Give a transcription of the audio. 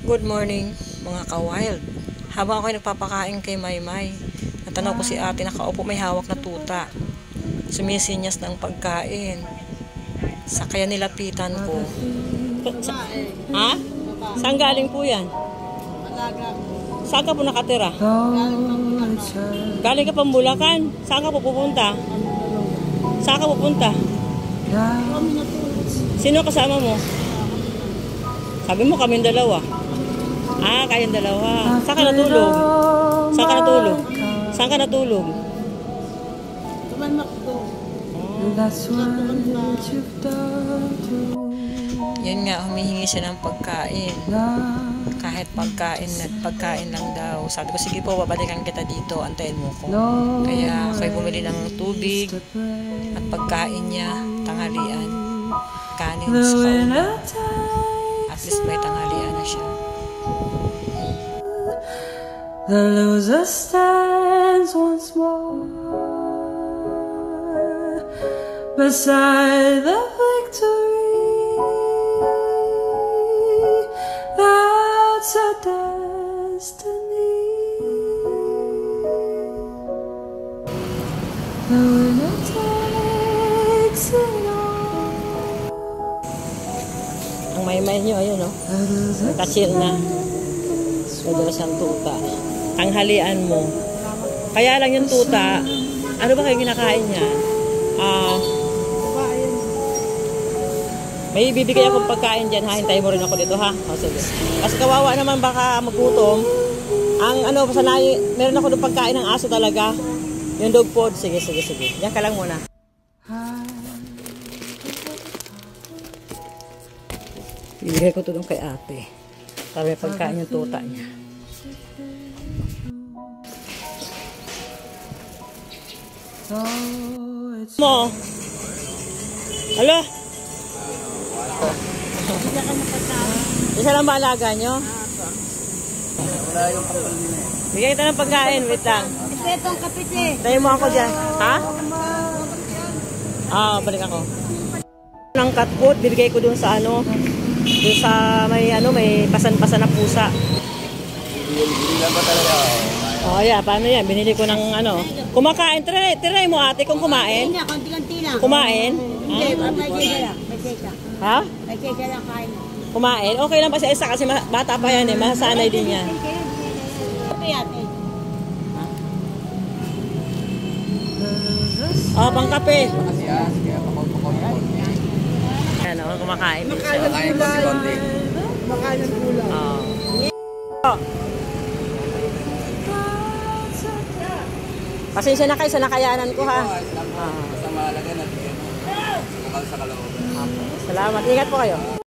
Good morning mga ka-wild. Habang ako'y nagpapakain kay Maymay, natanaw ko si ate nakaupo may hawak na tuta. Sumisinyas ng pagkain. Sa kaya nilapitan ko. Ha? Saan galing po yan? Saan ka po nakatira? Galing ka pang Bulacan? Saan ka po pupunta? Saan ka pupunta? Sino kasama mo? Sabi mo kaming dalawa. Ah, kayong dalawa. Saan ka natulog? Saan ka natulog? Saan ka natulog? Yan nga, humihingi siya ng pagkain. Kahit pagkain lang daw. Sabi ko, sige po, babalikan kita dito. Antayin mo ko. Kaya ako'y bumili ng tubig at pagkain niya, tanghalian. Kanin sa kaulan. At least may tanghalian na siya. The loser stands once more beside the victory. That's our destiny. The winner takes it all. Ang Maymay nyo, ayun o. Nagka-chill na. Madalas ang tuta. Tanghalian mo. Kaya lang yung tuta, ano ba kayo kinakain niya? May bibigay akong pagkain dyan ha. Hintayin mo rin ako dito ha. O, sige. Kasi kawawa naman baka magutom. Ang ano, meron ako doon pagkain ng aso talaga. Yung dog food. Sige. Yan ka lang muna. Bibigay ko ito doon kay ate. Para may pagkain yung tuta niya. Mo. Alo? Isa lang ba alaga nyo? Bigyan kita ng pagkain. Wait lang. Itong kapite. Tayo mo ako dyan. Ha? Balik ako. Ng cat food, bibigay ko dun sa ano. Dun sa may pasan-pasan na pusa. Yeah, paano yan? Binili ko ng ano. Kumakain. Try mo ate kung kumain. Konti-konti lang. Kumain? Hindi, may kesa lang. Ha? May kesa lang kain. Kumain? Okay lang pa sa isa kasi bata pa yan eh. Masanay din yan. Okay, ate. Pangkape. Ano, kumakain din siya. Makain ng gulay. Pasensya na kayo sa nakayanan ko ha. Sa mahalaga na bukal sa kalooban. Salamat. Ingat po kayo.